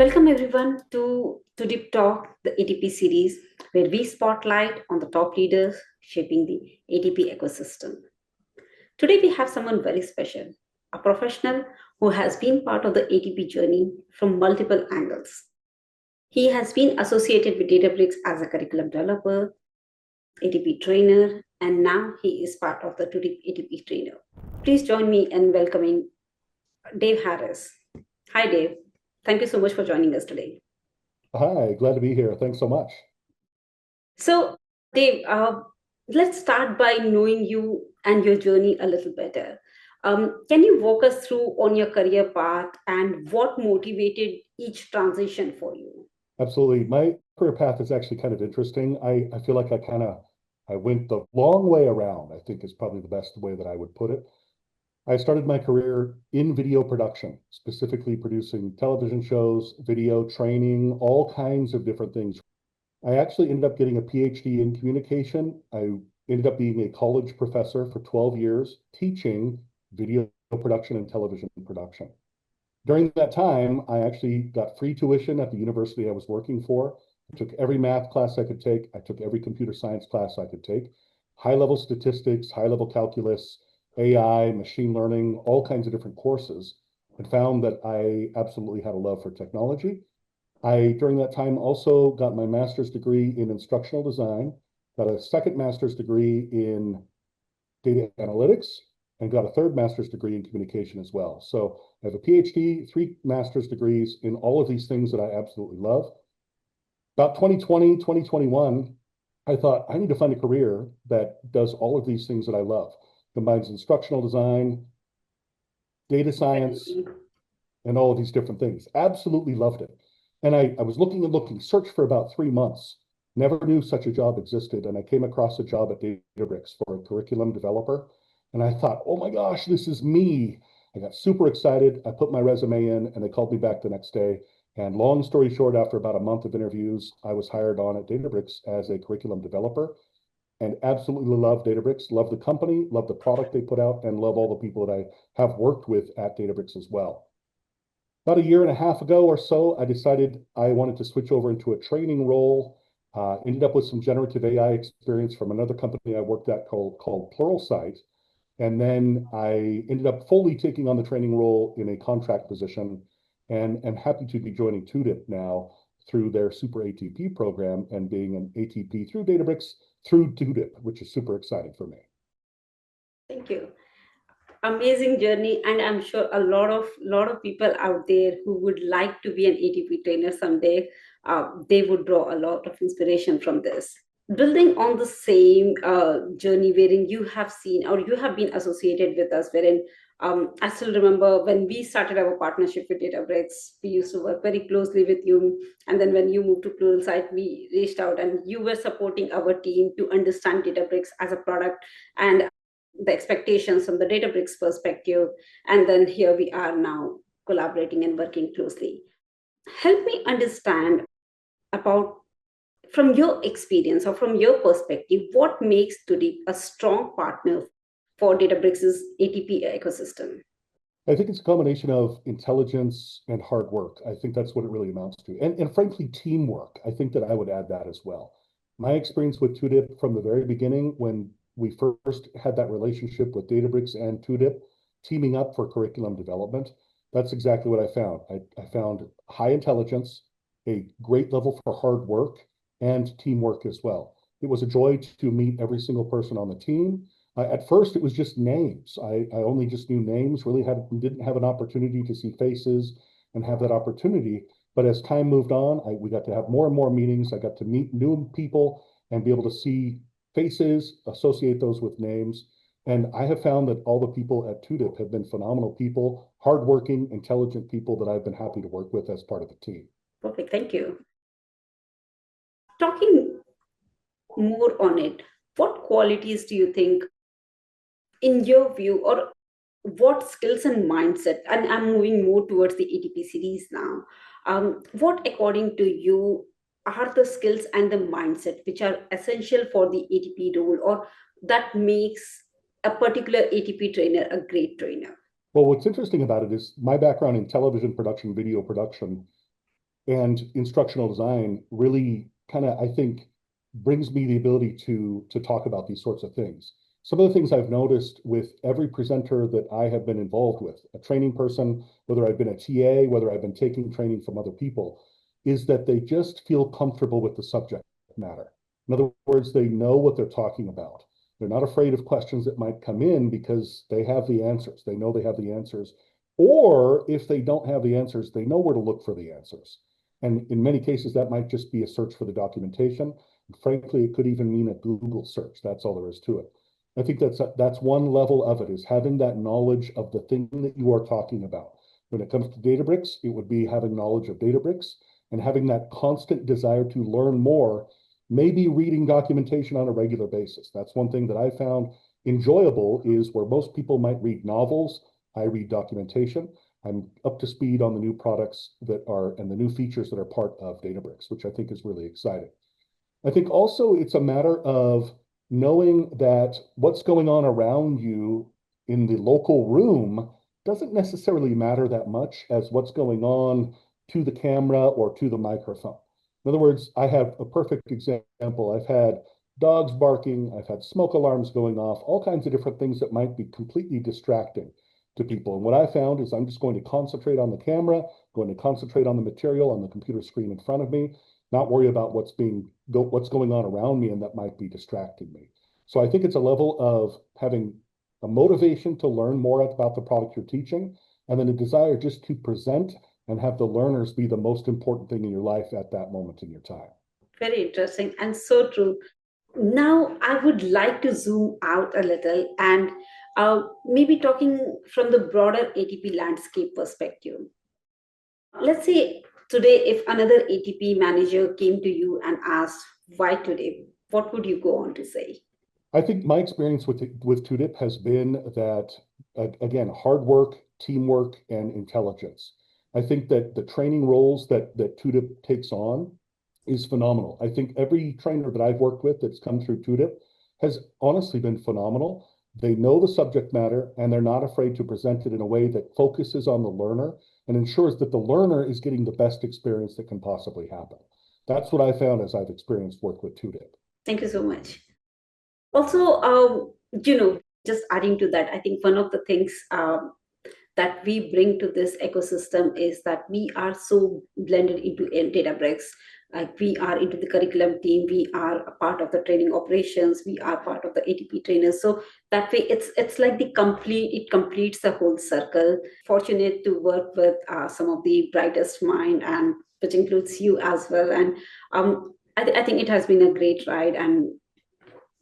Welcome everyone to Tudip Talk, the ATP series, where we spotlight on the top leaders shaping the ATP ecosystem. Today we have someone very special, a professional who has been part of the ATP journey from multiple angles. He has been associated with Databricks as a curriculum developer, ATP trainer, and now he is part of the Tudip ATP trainer. Please join me in welcoming Dave Harris. Hi, Dave. Thank you so much for joining us today. Hi, glad to be here. Thanks so much. So, Dave, let's start by knowing you and your journey a little better. Can you walk us through on your career path and what motivated each transition for you? Absolutely. My career path is actually kind of interesting. I feel like I went the long way around, I think is probably the best way that I would put it. I started my career in video production, specifically producing television shows, video training, all kinds of different things. I actually ended up getting a PhD in communication. I ended up being a college professor for 12 years, teaching video production and television production. During that time, I actually got free tuition at the university I was working for. I took every math class I could take. I took every computer science class I could take, high level statistics, high level calculus, AI, machine learning, all kinds of different courses, and found that I absolutely had a love for technology. During that time, also got my master's degree in instructional design, got a second master's degree in data analytics, and got a third master's degree in communication as well. So I have a PhD, three master's degrees in all of these things that I absolutely love. About 2020, 2021, I thought I need to find a career that does all of these things that I love, combines instructional design, data science, and all of these different things. Absolutely loved it. And I was looking and looking, searched for about 3 months, never knew such a job existed. And I came across a job at Databricks for a curriculum developer. And I thought, oh my gosh, this is me. I got super excited. I put my resume in and they called me back the next day. And long story short, after about a month of interviews, I was hired on at Databricks as a curriculum developer and absolutely love Databricks, love the company, love the product they put out, and love all the people that I have worked with at Databricks as well. About a year and a half ago or so, I decided I wanted to switch over into a training role. Ended up with some generative AI experience from another company I worked at called Pluralsight. And then I ended up fully taking on the training role in a contract position and am happy to be joining Tudip now through their Super ATP program and being an ATP through Databricks through Tudip, which is super exciting for me. Thank you. Amazing journey, and I'm sure a lot of people out there who would like to be an ATP trainer someday, they would draw a lot of inspiration from this. Building on the same journey wherein you have seen or you have been associated with us, wherein I still remember when we started our partnership with Databricks, we used to work very closely with you. And then when you moved to Pluralsight, we reached out and you were supporting our team to understand Databricks as a product and the expectations from the Databricks perspective. And then here we are now collaborating and working closely. Help me understand about, from your experience or from your perspective, what makes Tudip a strong partner for Databricks' ATP ecosystem? I think it's a combination of intelligence and hard work. I think that's what it really amounts to. And frankly, teamwork. I think that I would add that as well. My experience with Tudip from the very beginning, when we first had that relationship with Databricks and Tudip, teaming up for curriculum development, that's exactly what I found. I found high intelligence, a great level for hard work, and teamwork as well. It was a joy to meet every single person on the team. At first, it was just names. I only just knew names, really didn't have an opportunity to see faces and have that opportunity. But as time moved on, we got to have more and more meetings. I got to meet new people and be able to see faces, associate those with names. And I have found that all the people at Tudip have been phenomenal people, hardworking, intelligent people that I've been happy to work with as part of the team. Perfect, thank you. Talking more on it, what qualities do you think, in your view, or what skills and mindset, and I'm moving more towards the ATP series now, what according to you are the skills and the mindset which are essential for the ATP role or that makes a particular ATP trainer a great trainer? Well, what's interesting about it is my background in television production, video production. and instructional design really kind of, I think, brings me the ability to talk about these sorts of things. Some of the things I've noticed with every presenter that I have been involved with, a training person, whether I've been a TA, whether I've been taking training from other people, is that they just feel comfortable with the subject matter. In other words, they know what they're talking about. They're not afraid of questions that might come in because they have the answers. They know they have the answers. Or if they don't have the answers, they know where to look for the answers. And in many cases, that might just be a search for the documentation. Frankly, it could even mean a Google search. That's all there is to it. I think that's one level of it, is having that knowledge of the thing that you are talking about. When it comes to Databricks, it would be having knowledge of Databricks and having that constant desire to learn more, maybe reading documentation on a regular basis. That's one thing that I found enjoyable, is where most people might read novels, I read documentation. I'm up to speed on the new products that are and the new features that are part of Databricks, which I think is really exciting. I think also it's a matter of knowing that what's going on around you in the local room doesn't necessarily matter that much as what's going on to the camera or to the microphone. In other words, I have a perfect example. I've had dogs barking, I've had smoke alarms going off, all kinds of different things that might be completely distracting to people. And what I found is I'm just going to concentrate on the camera, going to concentrate on the material on the computer screen in front of me, not worry about what's going on around me and that might be distracting me. So I think it's a level of having a motivation to learn more about the product you're teaching, and then a desire just to present and have the learners be the most important thing in your life at that moment in your time. Very interesting and so true. Now, I would like to zoom out a little and maybe talking from the broader ATP landscape perspective. Let's say today, if another ATP manager came to you and asked, why today? What would you go on to say? I think my experience with Tudip has been that, again, hard work, teamwork, and intelligence. I think that the training roles that Tudip takes on is phenomenal. I think every trainer that I've worked with that's come through Tudip has honestly been phenomenal. They know the subject matter and they're not afraid to present it in a way that focuses on the learner and ensures that the learner is getting the best experience that can possibly happen. That's what I found as I've experienced work with Tudip. Thank you so much. Also, just adding to that, I think one of the things that we bring to this ecosystem is that we are so blended into Databricks. Like we are into the curriculum team, we are a part of the training operations, we are part of the ATP trainers. So that way, it's like it completes the whole circle. Fortunate to work with some of the brightest mind, and which includes you as well. And I think it has been a great ride, and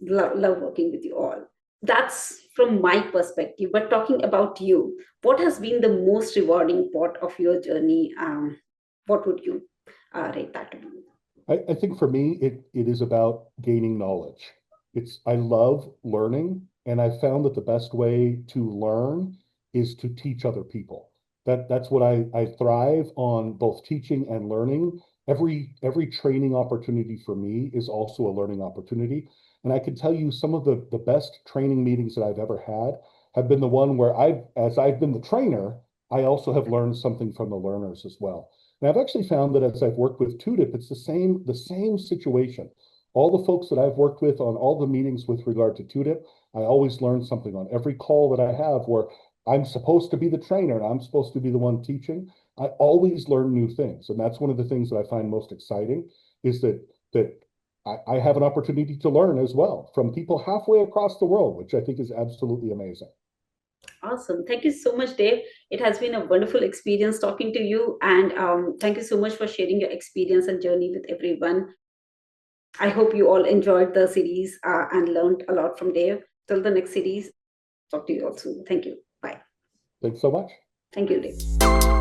love working with you all. That's from my perspective. But talking about you, what has been the most rewarding part of your journey? What would you rate that to be? I think for me, it is about gaining knowledge. I love learning, and I found that the best way to learn is to teach other people. That's what I thrive on, both teaching and learning. Every training opportunity for me is also a learning opportunity. And I can tell you some of the best training meetings that I've ever had have been the one where as I've been the trainer, I also have learned something from the learners as well. And I've actually found that as I've worked with Tudip, it's the same situation. All the folks that I've worked with on all the meetings with regard to Tudip, I always learn something on every call that I have where I'm supposed to be the trainer and I'm supposed to be the one teaching. I always learn new things. And that's one of the things that I find most exciting, is that I have an opportunity to learn as well from people halfway across the world, which I think is absolutely amazing. Awesome. Thank you so much, Dave. It has been a wonderful experience talking to you. And thank you so much for sharing your experience and journey with everyone. I hope you all enjoyed the series and learned a lot from Dave. Till the next series, talk to you all soon. Thank you. Bye. Thanks so much. Thank you, Dave.